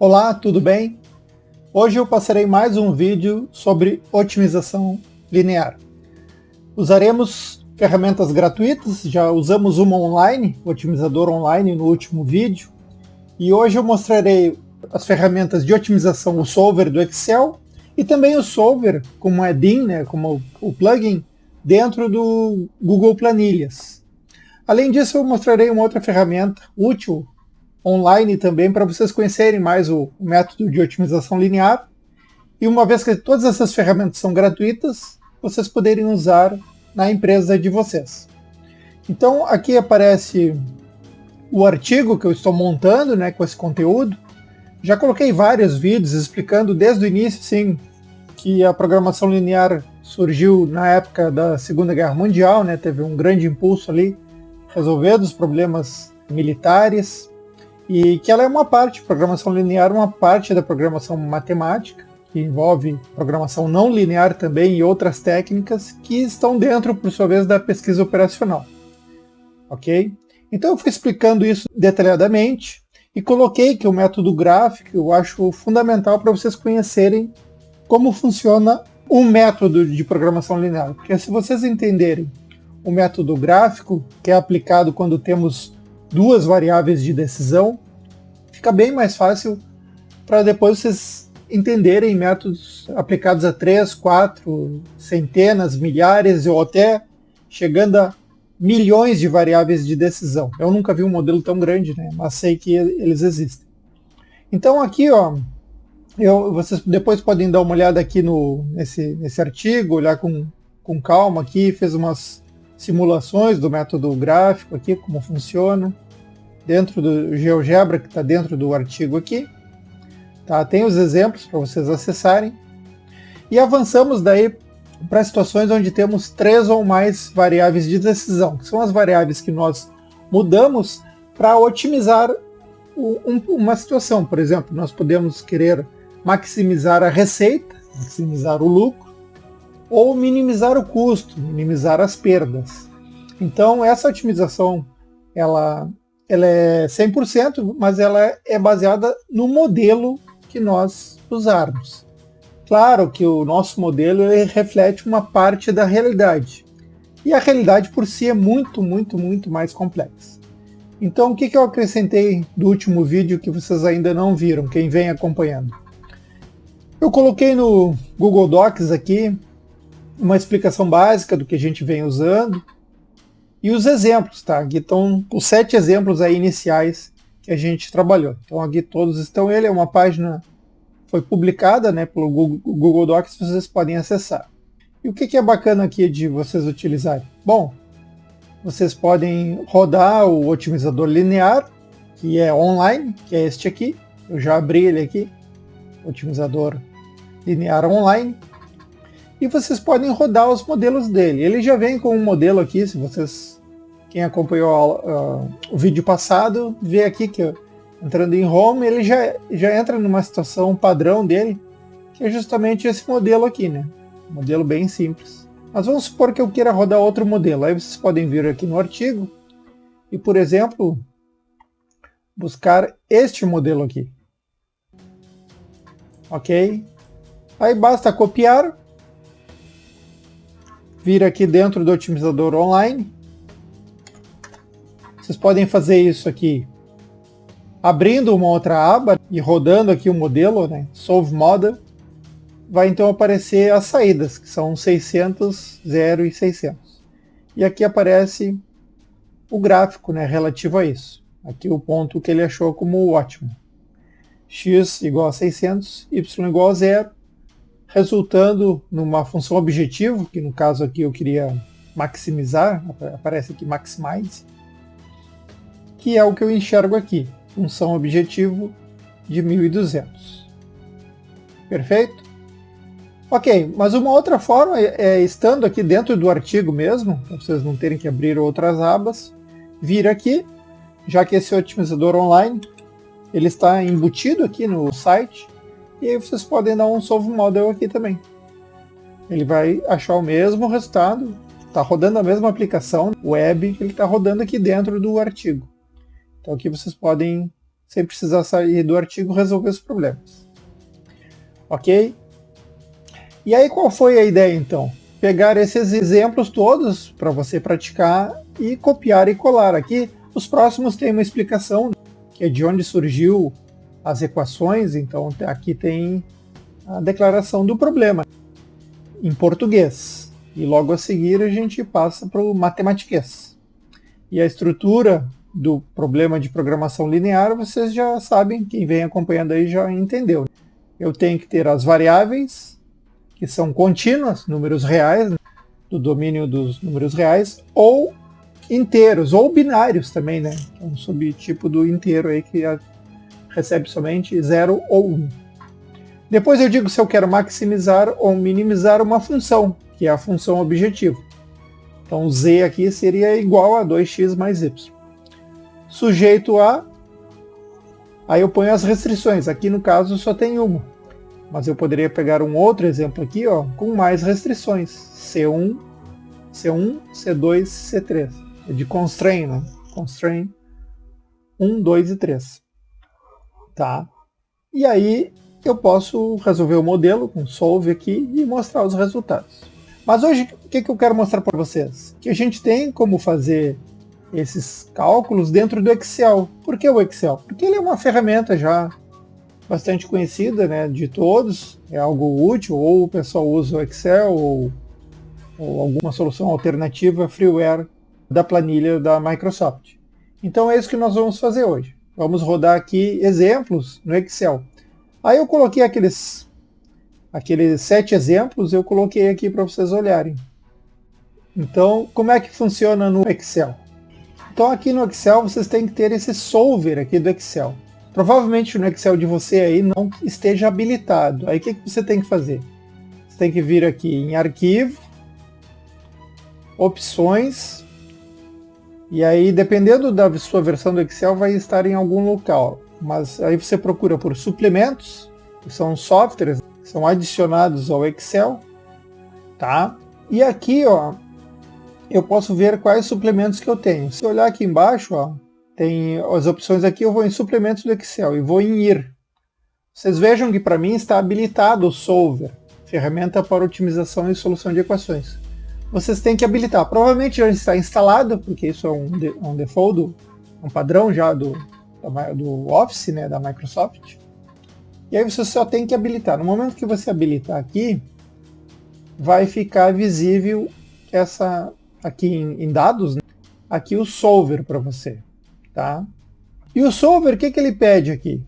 Olá, tudo bem? Hoje eu passarei mais um vídeo sobre otimização linear. Usaremos ferramentas gratuitas, já usamos uma online, o otimizador online no último vídeo, e hoje eu mostrarei as ferramentas de otimização, o solver do Excel e também o solver como add-in, como o plugin, dentro do Google Planilhas. Além disso, eu mostrarei uma outra ferramenta útil online também para vocês conhecerem mais o método de otimização linear. E uma vez que todas essas ferramentas são gratuitas, vocês poderem usar na empresa de vocês. Então aqui aparece o artigo que eu estou montando, com esse conteúdo. Já coloquei vários vídeos explicando desde o início, sim, que a programação linear surgiu na época da Segunda Guerra Mundial, teve um grande impulso ali, resolvendo os problemas militares, e que ela é uma parte, programação linear, uma parte da programação matemática, que envolve programação não linear também e outras técnicas que estão dentro, por sua vez, da pesquisa operacional. Ok? Então eu fui explicando isso detalhadamente e coloquei que o método gráfico eu acho fundamental para vocês conhecerem como funciona um método de programação linear. Porque se vocês entenderem o método gráfico, que é aplicado quando temos duas variáveis de decisão, fica bem mais fácil para depois vocês entenderem métodos aplicados a 3, 4, centenas, milhares ou até chegando a milhões de variáveis de decisão. Eu nunca vi um modelo tão grande, mas sei que eles existem. Então aqui, vocês depois podem dar uma olhada aqui nesse artigo, olhar com calma aqui, fez umas simulações do método gráfico aqui, como funciona, dentro do GeoGebra, que está dentro do artigo aqui. Tá? Tem os exemplos para vocês acessarem. E avançamos daí para situações onde temos 3 ou mais variáveis de decisão, que são as variáveis que nós mudamos para otimizar uma situação. Por exemplo, nós podemos querer maximizar a receita, maximizar o lucro, ou minimizar o custo, minimizar as perdas. Então essa otimização ela é 100%, mas ela é baseada no modelo que nós usarmos. Claro que o nosso modelo reflete uma parte da realidade. E a realidade por si é muito, muito, muito mais complexa. Então o que eu acrescentei do último vídeo que vocês ainda não viram, quem vem acompanhando? Eu coloquei no Google Docs aqui uma explicação básica do que a gente vem usando e os exemplos, tá? Aqui estão os 7 exemplos aí iniciais que a gente trabalhou. Então aqui todos estão, ele é uma página, foi publicada pelo Google Docs, vocês podem acessar. E o que é bacana aqui de vocês utilizarem? Bom, vocês podem rodar o otimizador linear, que é online, que é este aqui. Eu já abri ele aqui, otimizador linear online. E vocês podem rodar os modelos dele. Ele já vem com um modelo aqui, se vocês, quem acompanhou o vídeo passado, vê aqui que entrando em Home, ele já entra numa situação padrão dele, que é justamente esse modelo aqui, Um modelo bem simples. Mas vamos supor que eu queira rodar outro modelo. Aí vocês podem vir aqui no artigo e, por exemplo, buscar este modelo aqui. Ok? Aí basta copiar, vir aqui dentro do otimizador online. Vocês podem fazer isso aqui abrindo uma outra aba e rodando aqui o modelo, Solve Model. Vai então aparecer as saídas, que são 600, 0 e 600. E aqui aparece o gráfico relativo a isso. Aqui o ponto que ele achou como ótimo. X igual a 600, Y igual a 0. Resultando numa função objetivo, que no caso aqui eu queria maximizar, aparece aqui maximize, que é o que eu enxergo aqui, função objetivo de 1200. Perfeito? Ok, mas uma outra forma estando aqui dentro do artigo mesmo, para vocês não terem que abrir outras abas, vir aqui, já que esse otimizador online, ele está embutido aqui no site, e aí vocês podem dar um Solve Model aqui também. Ele vai achar o mesmo resultado, está rodando a mesma aplicação web que ele está rodando aqui dentro do artigo. Então aqui vocês podem sem precisar sair do artigo, resolver os problemas. Ok? E aí qual foi a ideia então? Pegar esses exemplos todos para você praticar e copiar e colar. Aqui os próximos têm uma explicação, que é de onde surgiu as equações, então aqui tem a declaração do problema em português. E logo a seguir a gente passa para o matematiquês. E a estrutura do problema de programação linear, vocês já sabem, quem vem acompanhando aí já entendeu. Eu tenho que ter as variáveis, que são contínuas, números reais, né, do domínio dos números reais, ou inteiros, ou binários também, né? É um subtipo do inteiro aí que recebe somente 0 ou 1. Depois eu digo se eu quero maximizar ou minimizar uma função, que é a função objetivo. Então z aqui seria igual a 2x mais y. Sujeito a... Aí eu ponho as restrições. Aqui no caso só tem uma. Mas eu poderia pegar um outro exemplo aqui, ó, com mais restrições. C1, C2, C3. É de constraint, né? Constraint 1, 2 e 3. Tá? E aí eu posso resolver o modelo com solve aqui e mostrar os resultados. Mas hoje o que eu quero mostrar para vocês? Que a gente tem como fazer esses cálculos dentro do Excel. Por que o Excel? Porque ele é uma ferramenta já bastante conhecida, né, de todos, é algo útil, ou o pessoal usa o Excel ou alguma solução alternativa freeware da planilha da Microsoft. Então é isso que nós vamos fazer hoje. Vamos rodar aqui exemplos no Excel. Aí eu coloquei aqueles 7 exemplos, eu coloquei aqui para vocês olharem. Então, como é que funciona no Excel? Então aqui no Excel vocês têm que ter esse solver aqui do Excel. Provavelmente no Excel de você aí não esteja habilitado. Aí o que você tem que fazer? Você tem que vir aqui em Arquivo, Opções, e aí dependendo da sua versão do Excel vai estar em algum local. Mas aí você procura por suplementos, que são softwares que são adicionados ao Excel, tá? E aqui, ó, eu posso ver quais suplementos que eu tenho. Se eu olhar aqui embaixo, ó, tem as opções aqui, eu vou em suplementos do Excel e vou em IR. Vocês vejam que para mim está habilitado o Solver, ferramenta para otimização e solução de equações. Vocês têm que habilitar. Provavelmente já está instalado, porque isso é um default, um padrão já do Office, né, da Microsoft. E aí você só tem que habilitar. No momento que você habilitar aqui, vai ficar visível aqui em dados, né, aqui o Solver para você. Tá? E o solver, o que ele pede aqui?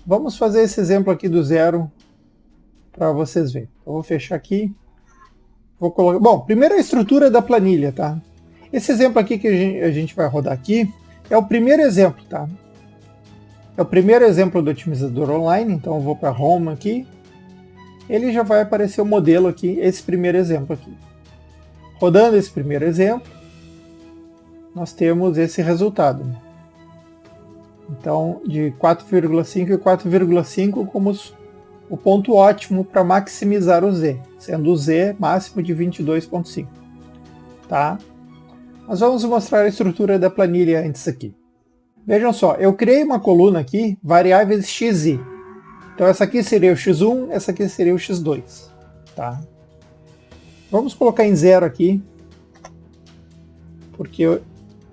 Vamos fazer esse exemplo aqui do zero para vocês verem. Eu vou fechar aqui. Vou colocar. Bom, primeiro a estrutura da planilha, tá? Esse exemplo aqui que a gente vai rodar aqui é o primeiro exemplo, tá? É o primeiro exemplo do otimizador online, então eu vou para Home aqui. Ele já vai aparecer o modelo aqui, esse primeiro exemplo aqui. Rodando esse primeiro exemplo, nós temos esse resultado. Então, de 4,5 e 4,5 como o ponto ótimo para maximizar o Z, sendo o Z máximo de 22,5. Tá? Nós vamos mostrar a estrutura da planilha antes aqui. Vejam só, eu criei uma coluna aqui, variáveis x e. Então essa aqui seria o x1, essa aqui seria o x2. Tá? Vamos colocar em 0 aqui, porque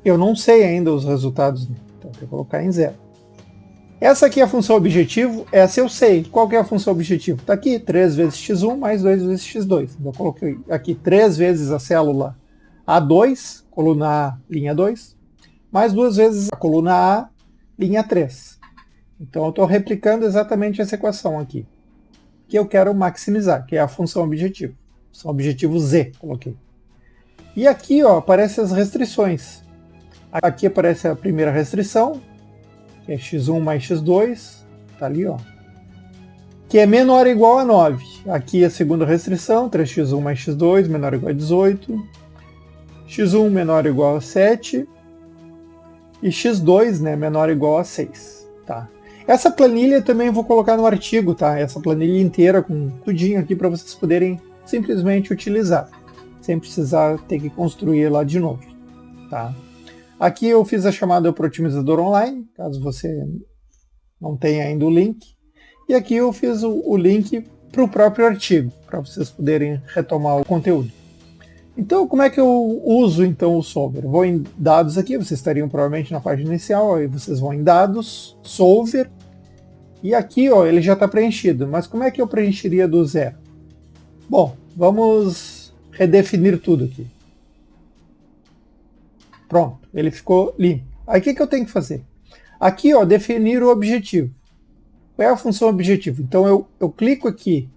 eu não sei ainda os resultados, então eu vou colocar em 0. Essa aqui é a função objetivo, essa eu sei. Qual que é a função objetivo? Está aqui, 3 vezes x1 mais 2 vezes x2. Então eu coloquei aqui 3 vezes a célula A2, coluna A, linha 2, mais 2 vezes a coluna A, linha 3. Então eu estou replicando exatamente essa equação aqui, que eu quero maximizar, que é a função objetivo. Função objetivo Z, coloquei. E aqui, ó, aparecem as restrições. Aqui aparece a primeira restrição, que é x1 mais x2, tá ali, ó, que é menor ou igual a 9. Aqui a segunda restrição, 3x1 mais x2, menor ou igual a 18. x1 menor ou igual a 7. E x2, né, menor ou igual a 6. Tá? Essa planilha também vou colocar no artigo, tá? Essa planilha inteira com tudinho aqui para vocês poderem simplesmente utilizar, sem precisar ter que construir lá de novo. Tá? Aqui eu fiz a chamada para o otimizador online, caso você não tenha ainda o link. E aqui eu fiz o link para o próprio artigo, para vocês poderem retomar o conteúdo. Então, como é que eu uso então o Solver? Vou em dados aqui, vocês estariam provavelmente na página inicial, aí vocês vão em dados, Solver, e aqui ó, ele já está preenchido, mas como é que eu preencheria do zero? Bom, vamos redefinir tudo aqui. Pronto, ele ficou limpo. Aí o que eu tenho que fazer? Aqui ó, definir o objetivo. Qual é a função objetivo? Então eu clico aqui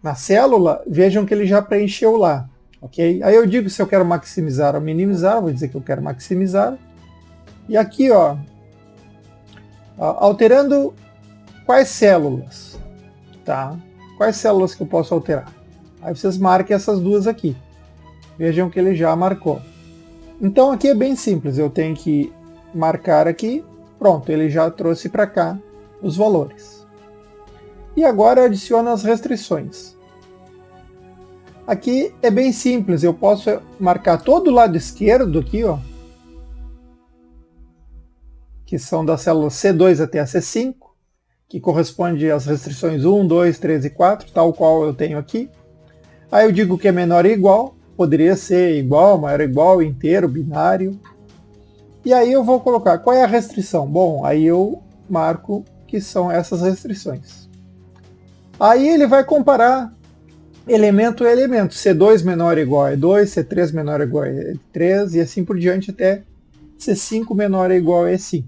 na célula, vejam que ele já preencheu lá. Okay? Aí eu digo se eu quero maximizar ou minimizar, vou dizer que eu quero maximizar. E aqui, ó, alterando quais células, tá? Quais células que eu posso alterar? Aí vocês marquem essas duas aqui. Vejam que ele já marcou. Então aqui é bem simples, eu tenho que marcar aqui, pronto, ele já trouxe para cá os valores. E agora eu adiciono as restrições. Aqui é bem simples, eu posso marcar todo o lado esquerdo aqui, ó, que são das células C2 até a C5, que corresponde às restrições 1, 2, 3 e 4, tal qual eu tenho aqui. Aí eu digo que é menor ou igual, poderia ser igual, maior ou igual, inteiro, binário. E aí eu vou colocar, qual é a restrição? Bom, aí eu marco que são essas restrições. Aí ele vai comparar elemento a elemento, C2 menor ou igual a 2, C3 menor ou igual a 3 e assim por diante até C5 menor ou igual a 5.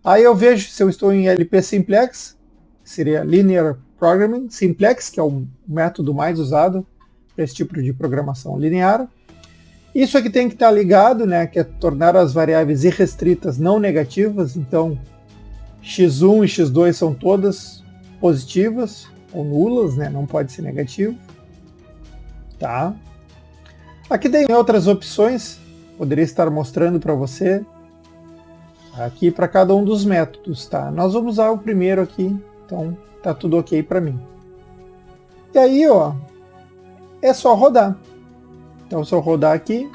Aí eu vejo se eu estou em LP Simplex, que seria Linear Programming Simplex, que é o método mais usado para esse tipo de programação linear. Isso aqui tem que estar ligado, né, que é tornar as variáveis irrestritas não negativas, então x1 e x2 são todas positivas ou nulas, né, não pode ser negativo. Tá? Aqui tem outras opções, poderia estar mostrando para você, aqui para cada um dos métodos. Tá? Nós vamos usar o primeiro aqui, então tá tudo ok para mim. E aí, ó, é só rodar. Então se eu rodar aqui,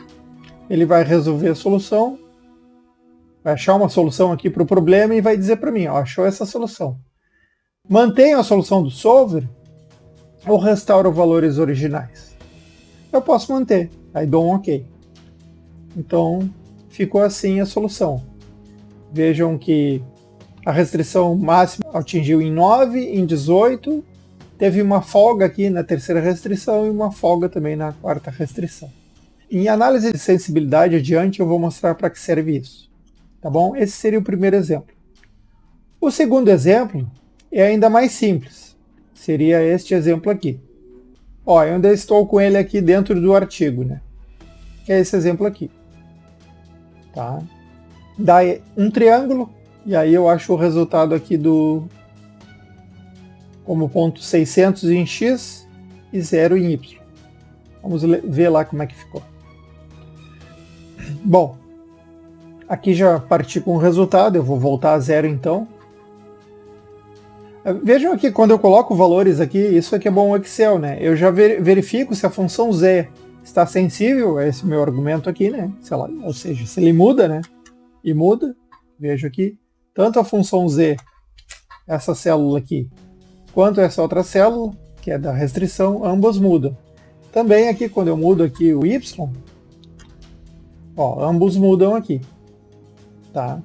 ele vai resolver a solução, vai achar uma solução aqui para o problema e vai dizer para mim, ó, achou essa solução. Mantenho a solução do solver ou restauro valores originais? Eu posso manter, aí dou um OK. Então ficou assim a solução. Vejam que a restrição máxima atingiu em 9, em 18, teve uma folga aqui na terceira restrição e uma folga também na quarta restrição. Em análise de sensibilidade adiante eu vou mostrar para que serve isso. Tá bom? Esse seria o primeiro exemplo. O segundo exemplo é ainda mais simples. Seria este exemplo aqui. Ó, eu ainda estou com ele aqui dentro do artigo, né? Que é esse exemplo aqui. Tá? Dá um triângulo, e aí eu acho o resultado aqui como ponto 600 em x e 0 em y. Vamos ver lá como é que ficou. Bom, aqui já parti com o resultado, eu vou voltar a 0 então. Vejam aqui, quando eu coloco valores aqui, isso aqui é bom o Excel, né? Eu já verifico se a função z está sensível a esse meu argumento aqui, né? Sei lá, ou seja, se ele muda, né? E muda, vejo aqui, tanto a função z, essa célula aqui, quanto essa outra célula, que é da restrição, ambos mudam. Também aqui, quando eu mudo aqui o y, ó, ambos mudam aqui. Tá?